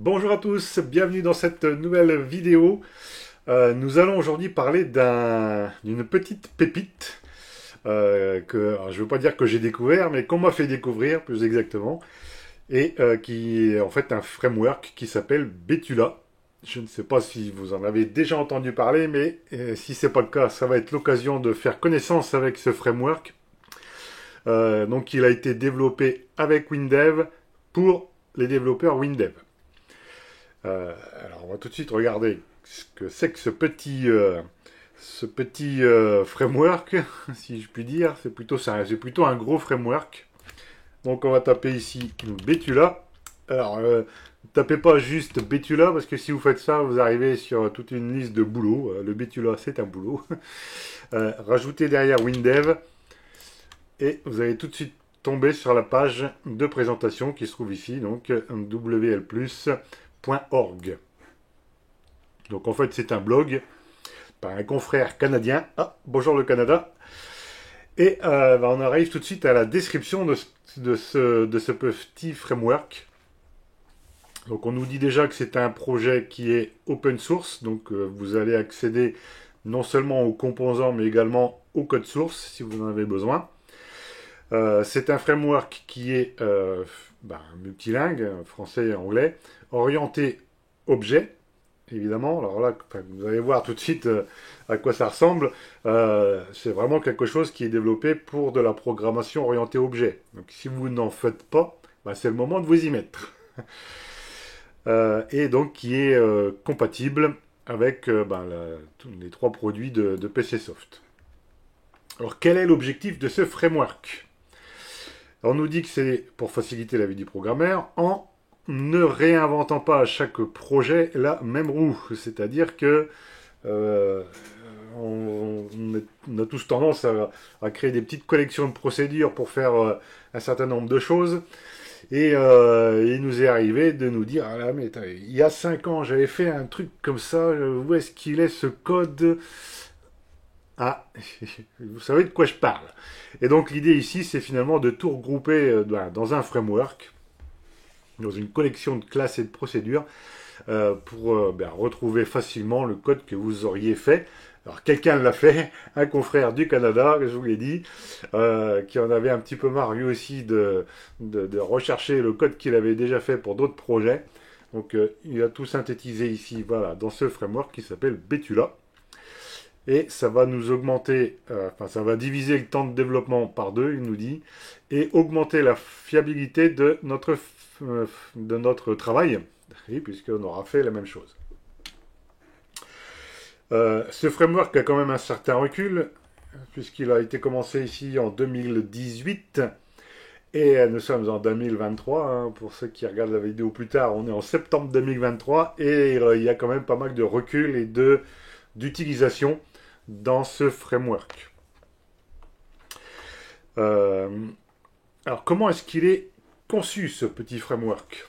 Bonjour à tous, bienvenue dans cette nouvelle vidéo. Nous allons aujourd'hui parler d'une petite pépite alors, je ne veux pas dire que j'ai découvert, mais qu'on m'a fait découvrir plus exactement, et qui est en fait un framework qui s'appelle Betula. Je ne sais pas si vous en avez déjà entendu parler, mais si ce n'est pas le cas, ça va être l'occasion de faire connaissance avec ce framework. Donc il a été développé avec WinDev pour les développeurs WinDev. Alors on va tout de suite regarder ce que c'est que ce petit framework, si je puis dire. C'est plutôt un gros framework. Donc on va taper ici Betula. Alors ne tapez pas juste Betula, parce que si vous faites ça, vous arrivez sur toute une liste de boulots. Le Betula, c'est un boulot. Rajoutez derrière WinDev et vous allez tout de suite tomber sur la page de présentation qui se trouve ici, donc wlplus.org. Donc en fait c'est un blog par un confrère canadien. Ah, bonjour le Canada. Et on arrive tout de suite à la description de ce petit framework. Donc on nous dit déjà que c'est un projet qui est open source, donc vous allez accéder non seulement aux composants mais également au code source si vous en avez besoin. C'est un framework qui est multilingue, français et anglais, orienté objet, évidemment. Alors là, vous allez voir tout de suite à quoi ça ressemble. C'est vraiment quelque chose qui est développé pour de la programmation orientée objet. Donc si vous n'en faites pas, c'est le moment de vous y mettre. Et donc qui est compatible avec les trois produits de PCsoft. Alors quel est l'objectif de ce framework ? On nous dit que c'est pour faciliter la vie du programmeur en ne réinventant pas à chaque projet la même roue. C'est-à-dire que on a tous tendance à créer des petites collections de procédures pour faire un certain nombre de choses. Et il nous est arrivé de nous dire, ah là, mais il y a 5 ans, j'avais fait un truc comme ça, où est-ce qu'il est ce code ? Ah, vous savez de quoi je parle. Et donc l'idée ici, c'est finalement de tout regrouper dans un framework, dans une collection de classes et de procédures, pour retrouver facilement le code que vous auriez fait. Alors quelqu'un l'a fait, un confrère du Canada, je vous l'ai dit, qui en avait un petit peu marre lui aussi de rechercher le code qu'il avait déjà fait pour d'autres projets. Donc il a tout synthétisé ici, voilà, dans ce framework qui s'appelle Betula. Et ça va nous augmenter, ça va diviser le temps de développement par 2, il nous dit, et augmenter la fiabilité de notre travail, puisqu'on aura fait la même chose. Ce framework a quand même un certain recul, puisqu'il a été commencé ici en 2018, et nous sommes en 2023, hein, pour ceux qui regardent la vidéo plus tard, on est en septembre 2023, et il y a quand même pas mal de recul et d'utilisation dans ce framework. Alors comment est-ce qu'il est conçu, ce petit framework ?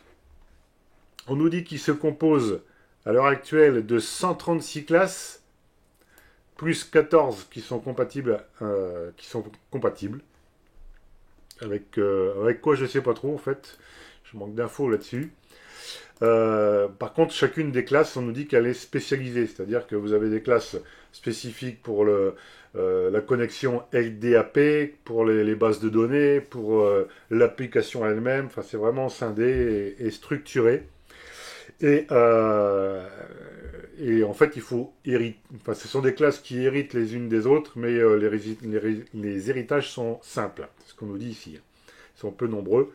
On nous dit qu'il se compose à l'heure actuelle de 136 classes plus 14 qui sont compatibles avec quoi je sais pas trop en fait, je manque d'infos là-dessus. Par contre, chacune des classes, on nous dit qu'elle est spécialisée, c'est-à-dire que vous avez des classes spécifiques pour la connexion LDAP, pour les bases de données, pour l'application elle-même. Enfin, c'est vraiment scindé et structuré. Et en fait, il faut hériter. Enfin, ce sont des classes qui héritent les unes des autres, mais les héritages sont simples. C'est ce qu'on nous dit ici. Ils sont peu nombreux.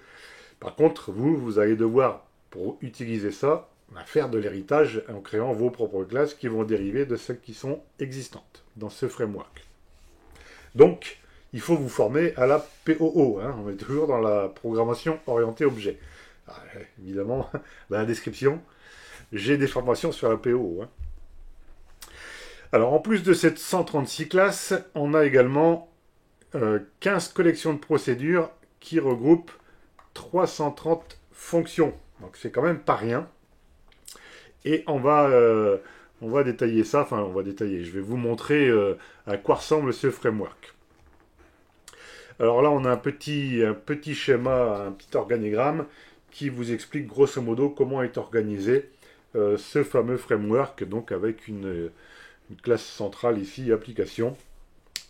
Par contre, vous allez devoir, pour utiliser ça, faire de l'héritage en créant vos propres classes qui vont dériver de celles qui sont existantes dans ce framework. Donc, il faut vous former à la POO. Hein, on est toujours dans la programmation orientée objet. Alors, évidemment, dans la description, j'ai des formations sur la POO. Hein. Alors, en plus de cette 136 classes, on a également 15 collections de procédures qui regroupent 330 fonctions. Donc c'est quand même pas rien. Et on va détailler ça, je vais vous montrer à quoi ressemble ce framework. Alors là, on a un petit schéma, un petit organigramme qui vous explique grosso modo comment est organisé ce fameux framework, donc avec une classe centrale ici, application,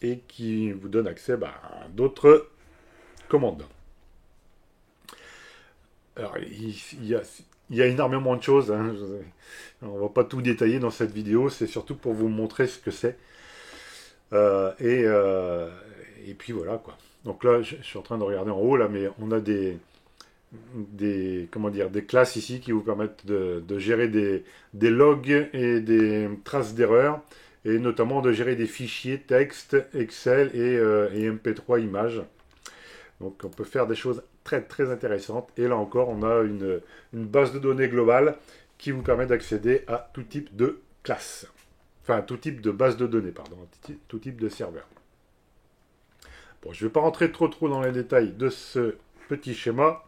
et qui vous donne accès à d'autres commandes. Alors, il y a énormément de choses, hein. On ne va pas tout détailler dans cette vidéo, c'est surtout pour vous montrer ce que c'est. Et puis voilà quoi. Donc là, je suis en train de regarder en haut, là, mais on a comment dire, des classes ici qui vous permettent de gérer des logs et des traces d'erreurs, et notamment de gérer des fichiers texte, Excel et MP3 images. Donc on peut faire des choses très très intéressantes. Et là encore, on a une base de données globale qui vous permet d'accéder à tout type de classe. Enfin, tout type de base de données, pardon, tout type de serveur. Bon, je ne vais pas rentrer trop dans les détails de ce petit schéma.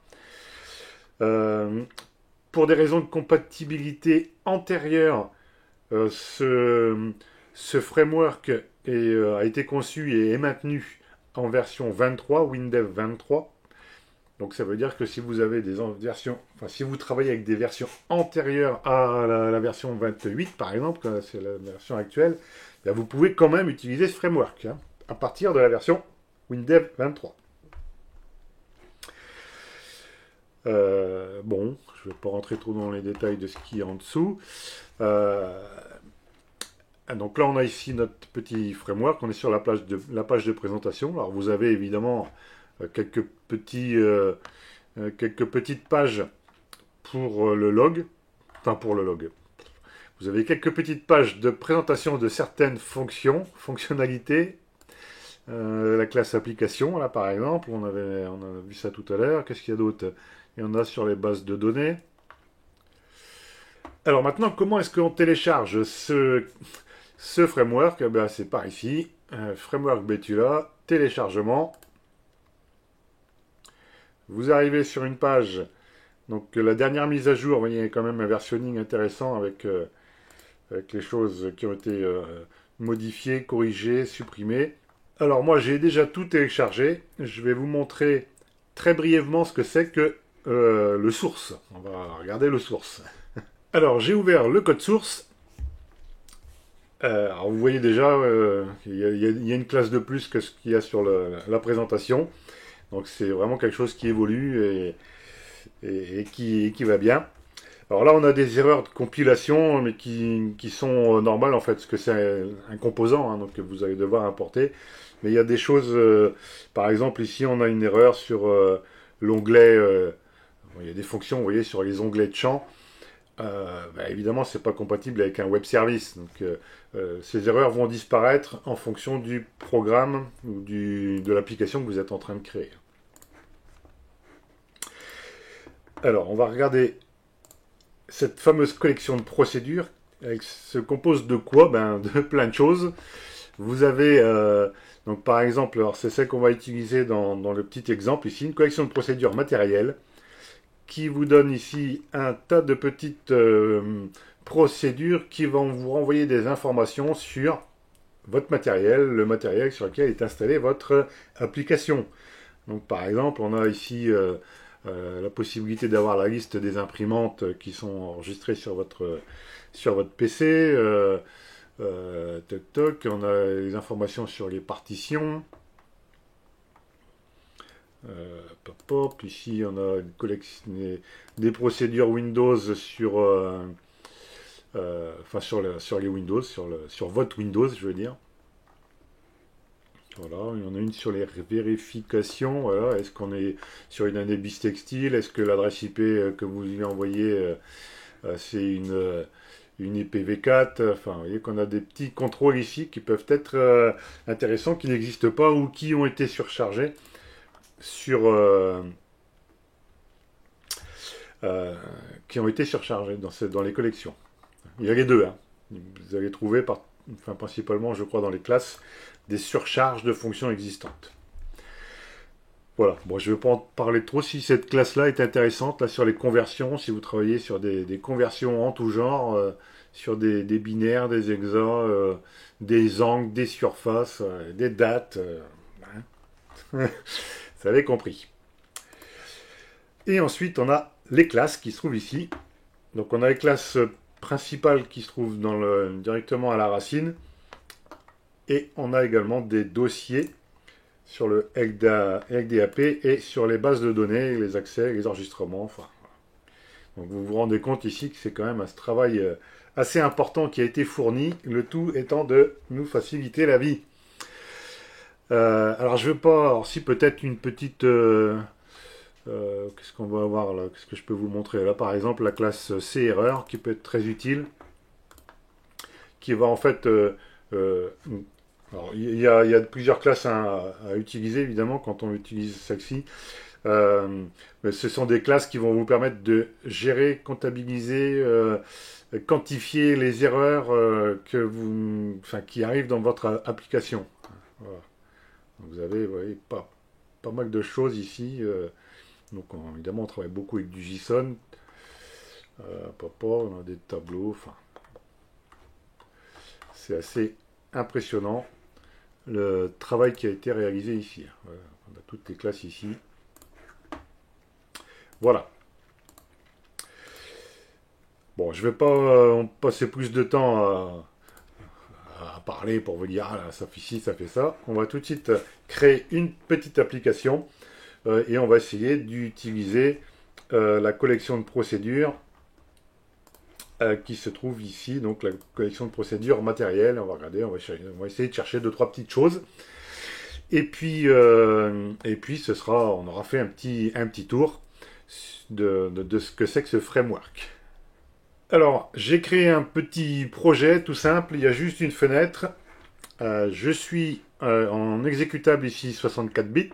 Pour des raisons de compatibilité antérieure, ce framework a été conçu et est maintenu en version 23, Windev 23. Donc ça veut dire que si vous avez des versions, enfin si vous travaillez avec des versions antérieures à la version 28 par exemple, c'est la version actuelle, bien vous pouvez quand même utiliser ce framework hein, à partir de la version Windev 23. Bon, je ne vais pas rentrer trop dans les détails de ce qui est en dessous. Donc là, on a ici notre petit framework. On est sur la page de présentation. Alors, vous avez évidemment quelques petites pages pour le log. Enfin, pour le log. Vous avez quelques petites pages de présentation de certaines fonctionnalités. La classe application, là, par exemple. On a vu ça tout à l'heure. Qu'est-ce qu'il y a d'autre? Il y en a sur les bases de données. Alors maintenant, comment est-ce qu'on télécharge ce framework? C'est par ici, framework Betula, téléchargement. Vous arrivez sur une page, donc la dernière mise à jour, vous voyez, il y a quand même un versionning intéressant avec les choses qui ont été modifiées, corrigées, supprimées. Alors moi, j'ai déjà tout téléchargé. Je vais vous montrer très brièvement ce que c'est que le source. On va regarder le source. Alors, j'ai ouvert le code source. Alors, vous voyez déjà, il y a une classe de plus que ce qu'il y a sur la présentation. Donc, c'est vraiment quelque chose qui évolue et qui va bien. Alors là, on a des erreurs de compilation, mais qui sont normales en fait, parce que c'est un composant, hein, donc que vous allez devoir importer. Mais il y a des choses, par exemple, ici, on a une erreur sur l'onglet, il y a des fonctions, vous voyez, sur les onglets de champ. Évidemment, ce n'est pas compatible avec un web service. Donc, ces erreurs vont disparaître en fonction du programme ou de l'application que vous êtes en train de créer. Alors, on va regarder cette fameuse collection de procédures. Elle se compose de quoi? De plein de choses. Vous avez, donc par exemple, c'est celle qu'on va utiliser dans le petit exemple ici, une collection de procédures matérielles qui vous donne ici un tas de petites procédures qui vont vous renvoyer des informations sur votre matériel, le matériel sur lequel est installée votre application. Donc par exemple, on a ici la possibilité d'avoir la liste des imprimantes qui sont enregistrées sur votre PC. On a les informations sur les partitions. Ici on a une collection des procédures Windows sur les Windows, sur votre Windows, je veux dire. Voilà, il y en a une sur les vérifications. Voilà. Est-ce qu'on est sur une année bis textile? Est-ce que l'adresse IP que vous lui envoyez, c'est une IPv4? Enfin, vous voyez qu'on a des petits contrôles ici qui peuvent être intéressants, qui n'existent pas ou qui ont été surchargés qui ont été surchargés dans les collections. Il y a les deux. Hein. Vous allez trouver, principalement, je crois, dans les classes, des surcharges de fonctions existantes. Voilà. Bon, je ne vais pas en parler trop. Si cette classe-là est intéressante, là, sur les conversions, si vous travaillez sur des conversions en tout genre, sur des binaires, des hexas, des angles, des surfaces, des dates, vous avez compris. Et ensuite, on a les classes qui se trouvent ici. Donc on a les classes principales qui se trouvent directement à la racine. Et on a également des dossiers sur le LDAP et sur les bases de données, les accès, les enregistrements. Enfin, donc vous vous rendez compte ici que c'est quand même un travail assez important qui a été fourni, le tout étant de nous faciliter la vie. Alors je ne veux pas, alors si peut-être une petite... qu'est-ce qu'on va avoir là? Qu'est-ce que je peux vous montrer? Là par exemple la classe C-erreur qui peut être très utile, qui va en fait... alors, il y a plusieurs classes à utiliser évidemment quand on utilise celle-ci. Mais ce sont des classes qui vont vous permettre de gérer, comptabiliser, quantifier les erreurs qui arrivent dans votre application. Voilà. Donc, vous avez, vous voyez, pas mal de choses ici. Donc évidemment on travaille beaucoup avec du JSON. On a des tableaux. Enfin, c'est assez impressionnant le travail qui a été réalisé ici. Voilà, on a toutes les classes ici. Voilà. Bon, je ne vais pas passer plus de temps à parler pour vous dire ah là, ça fait ci, ça fait ça. On va tout de suite créer une petite application et on va essayer d'utiliser la collection de procédures qui se trouve ici, donc la collection de procédures matérielles. On va regarder, on va essayer de chercher deux, trois petites choses. Et puis ce sera, on aura fait un petit tour de ce que c'est que ce framework. Alors, j'ai créé un petit projet tout simple, il y a juste une fenêtre. Je suis en exécutable ici 64 bits.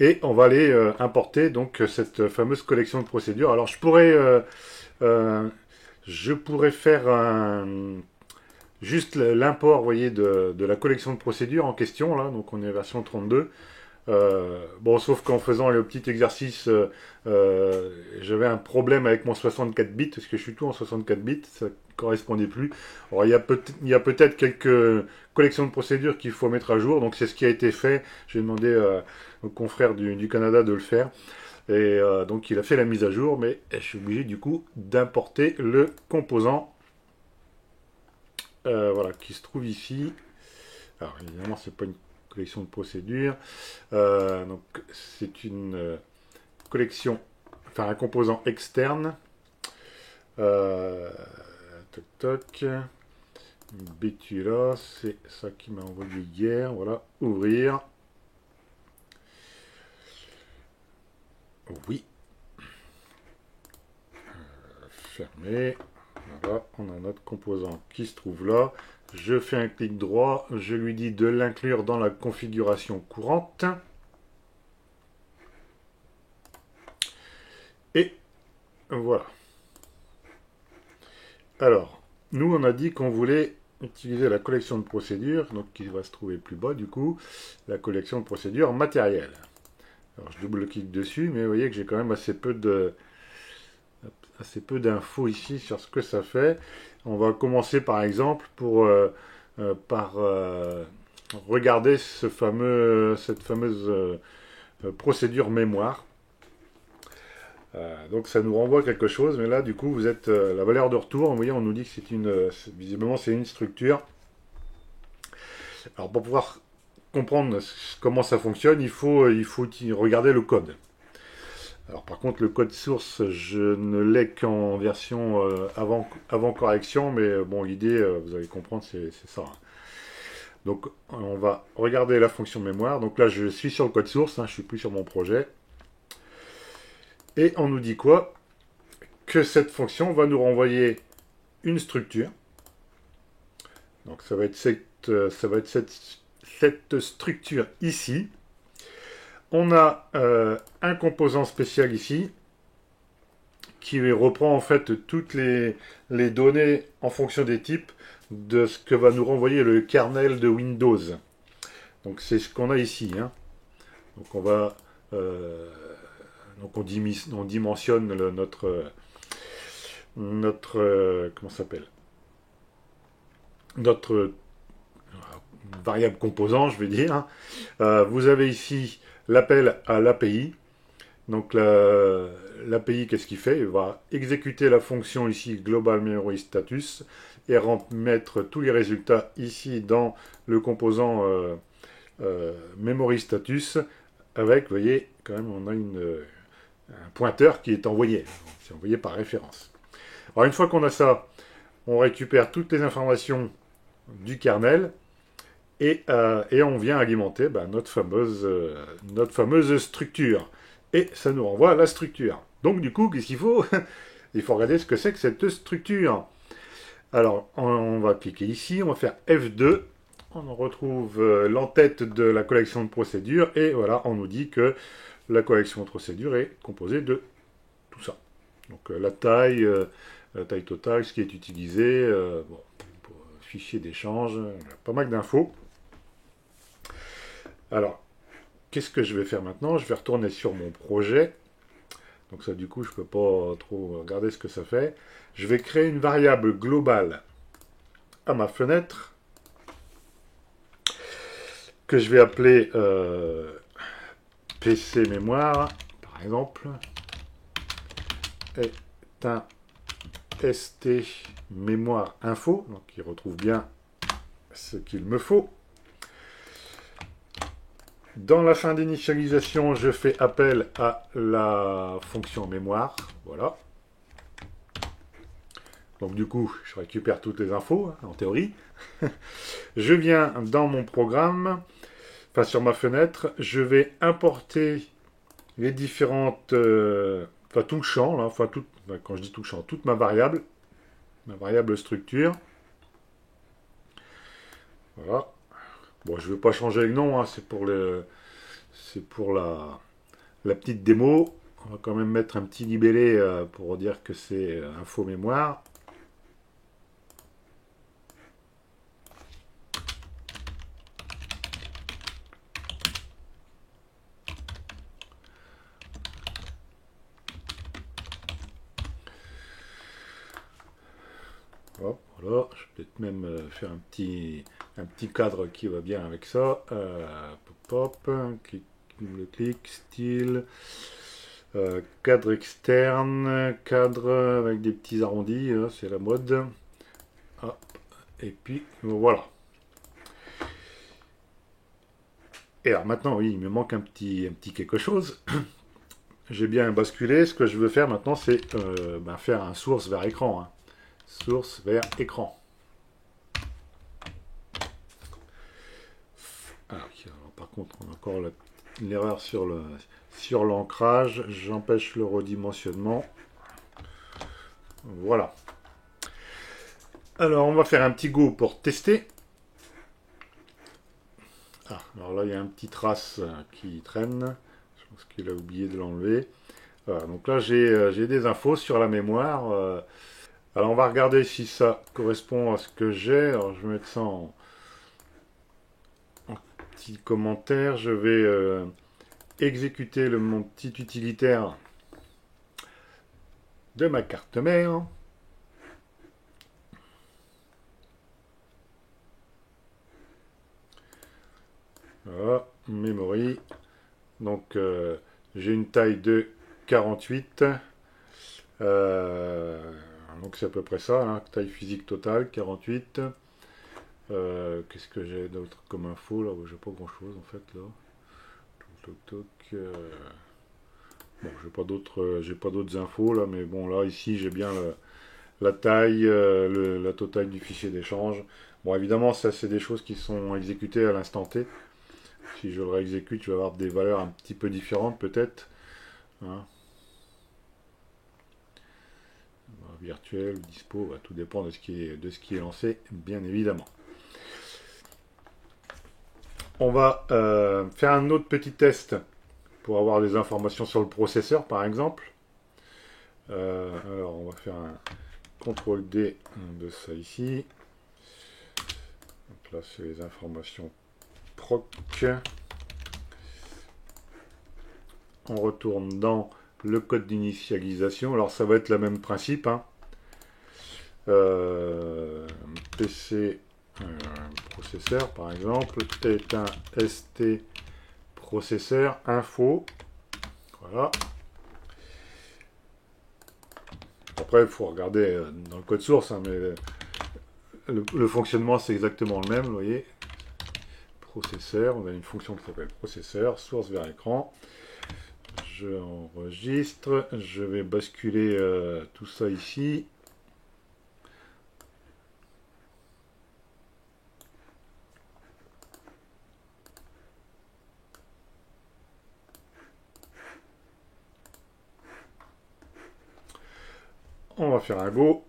Et on va aller importer donc cette fameuse collection de procédures. Alors je pourrais faire juste l'import, vous voyez, de la collection de procédures en question, là, donc on est version 32. Bon, sauf qu'en faisant le petit exercice, j'avais un problème avec mon 64 bits, parce que je suis tout en 64 bits, ça ne correspondait plus. Alors, il y a peut-être quelques collections de procédures qu'il faut mettre à jour, donc c'est ce qui a été fait. J'ai demandé au confrère du Canada de le faire. Et donc il a fait la mise à jour, mais je suis obligé du coup d'importer le composant voilà, qui se trouve ici. Alors évidemment, c'est pas une collection de procédures. Donc c'est une collection, enfin un composant externe. Toc toc. Betula, c'est ça qui m'a envoyé hier. Voilà, ouvrir. Oui. Fermer. Voilà, on a notre composant qui se trouve là. Je fais un clic droit, je lui dis de l'inclure dans la configuration courante. Et voilà. Alors, nous on a dit qu'on voulait utiliser la collection de procédures, donc qui va se trouver plus bas du coup, la collection de procédures matérielles. Alors je double-clique dessus, mais vous voyez que j'ai quand même assez peu d'infos ici sur ce que ça fait. On va commencer par exemple par regarder cette fameuse procédure mémoire. Donc ça nous renvoie quelque chose, mais là du coup vous êtes la valeur de retour. Vous voyez, on nous dit que visiblement c'est une structure. Alors pour pouvoir comprendre comment ça fonctionne, il faut regarder le code. Alors par contre le code source, je ne l'ai qu'en version avant correction, mais bon l'idée, vous allez comprendre, c'est ça. Donc on va regarder la fonction mémoire. Donc là je suis sur le code source, je suis plus sur mon projet. Et on nous dit quoi? Que cette fonction va nous renvoyer une structure. Donc ça va être cette structure ici. On a un composant spécial ici qui reprend en fait toutes les données en fonction des types de ce que va nous renvoyer le kernel de Windows. Donc c'est ce qu'on a ici. Donc on va on dimensionne notre comment s'appelle, notre variable composant, je vais dire. Vous avez ici l'appel à l'API Donc l'API, qu'est-ce qu'il fait? Il va exécuter la fonction ici global memory status et mettre tous les résultats ici dans le composant memory status avec, vous voyez, quand même, on a un pointeur qui est envoyé. C'est envoyé par référence. Alors une fois qu'on a ça, on récupère toutes les informations du kernel et on vient alimenter notre fameuse structure. Et ça nous renvoie la structure. Donc du coup, qu'est-ce qu'il faut? Il faut regarder ce que c'est que cette structure. Alors, on va cliquer ici, on va faire F2. On retrouve l'entête de la collection de procédures. Et voilà, on nous dit que la collection de procédures est composée de tout ça. Donc la taille totale, ce qui est utilisé, bon, pour fichier d'échange, pas mal d'infos. Alors, qu'est-ce que je vais faire maintenant? Je vais retourner sur mon projet. Donc ça, du coup, je ne peux pas trop regarder ce que ça fait. Je vais créer une variable globale à ma fenêtre que je vais appeler PC mémoire, par exemple, est un st mémoire info, donc il retrouve bien ce qu'il me faut. Dans la fin d'initialisation, je fais appel à la fonction mémoire. Voilà. Donc du coup, je récupère toutes les infos, hein, en théorie. Je viens dans mon programme, enfin sur ma fenêtre, je vais importer les différentes... enfin tout le champ, là, enfin quand je dis tout le champ, toute ma variable structure. Voilà. Bon, je ne vais pas changer le nom, hein, c'est pour la petite démo. On va quand même mettre un petit libellé pour dire que c'est info mémoire. Hop, voilà, je vais peut-être même faire un petit cadre qui va bien avec ça. Pop, double-clic, style, cadre externe, cadre avec des petits arrondis, hein, c'est la mode. Hop, et puis voilà. Et alors maintenant, oui, il me manque un petit quelque chose. J'ai bien basculé. Ce que je veux faire maintenant, c'est faire un source vers écran. Hein. Source vers écran. Alors, par contre, on a encore l'erreur sur l'ancrage. J'empêche le redimensionnement. Voilà. Alors, on va faire un petit go pour tester. Ah, alors là, il y a un petit trace qui traîne. Je pense qu'il a oublié de l'enlever. Voilà, donc là, j'ai des infos sur la mémoire. Alors, on va regarder si ça correspond à ce que j'ai. Alors, je vais mettre ça en petit commentaire. Je vais exécuter mon petit utilitaire de ma carte mère. Voilà, memory. Donc, j'ai une taille de 48. Donc, c'est à peu près ça, hein, taille physique totale, 48. Qu'est-ce que j'ai d'autre comme info là? J'ai pas grand chose en fait là. Bon, j'ai pas d'autres infos là, mais bon là ici j'ai bien la taille, la totale du fichier d'échange. Bon évidemment ça c'est des choses qui sont exécutées à l'instant T. Si je le réexécute, je vais avoir des valeurs un petit peu différentes peut-être. Hein. Virtuel, dispo, tout dépend de ce qui est lancé, bien évidemment. On va faire un autre petit test pour avoir des informations sur le processeur, par exemple. Alors, on va faire un CTRL-D de ça ici. Donc là, c'est les informations proc. On retourne dans le code d'initialisation. Alors, ça va être le même principe. Hein. PC processeur, par exemple, est un ST processeur info. Voilà. après, il faut regarder dans le code source, hein, mais le fonctionnement, c'est exactement le même, vous voyez. Processeur, on a une fonction qui s'appelle processeur, source vers écran. Je enregistre, je vais basculer tout ça ici. On va faire un go.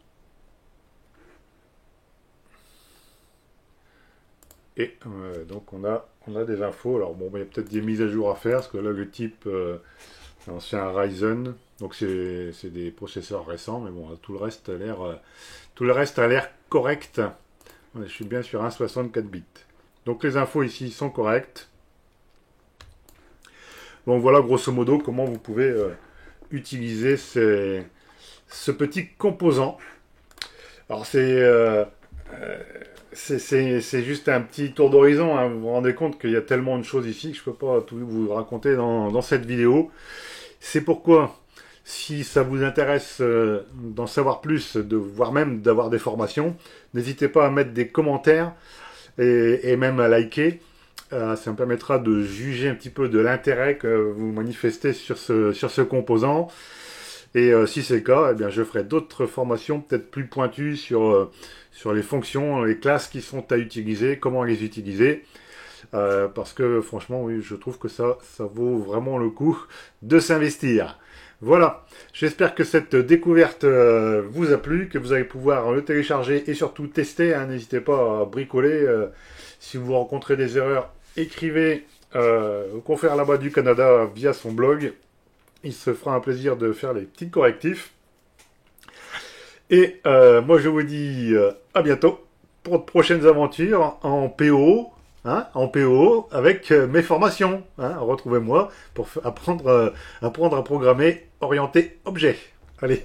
Et donc on a des infos. Alors bon, il y a peut-être des mises à jour à faire, parce que là le type c'est un ancien Ryzen, donc c'est des processeurs récents, mais bon, tout le reste a l'air correct. Je suis bien sur un 64 bits. Donc les infos ici sont correctes. Bon, voilà grosso modo comment vous pouvez utiliser ce petit composant. Alors c'est juste un petit tour d'horizon, hein. Vous vous rendez compte qu'il y a tellement de choses ici que je ne peux pas tout vous raconter dans cette vidéo. C'est pourquoi, si ça vous intéresse d'en savoir plus, voire même d'avoir des formations, n'hésitez pas à mettre des commentaires et même à liker. Ça me permettra de juger un petit peu de l'intérêt que vous manifestez sur ce composant. Et si c'est le cas, eh bien, je ferai d'autres formations peut-être plus pointues sur les fonctions, les classes qui sont à utiliser, comment les utiliser. Parce que franchement, oui, je trouve que ça vaut vraiment le coup de s'investir. Voilà, j'espère que cette découverte vous a plu, que vous allez pouvoir le télécharger et surtout tester, hein. N'hésitez pas à bricoler. Si vous rencontrez des erreurs, écrivez au confrère là-bas du Canada via son blog. Il se fera un plaisir de faire les petits correctifs. Et moi je vous dis à bientôt pour de prochaines aventures en PO, hein, en PO avec mes formations. Hein. Retrouvez-moi pour apprendre à programmer orienté objet. Allez,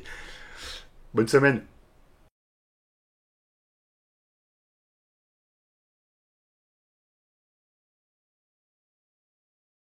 bonne semaine.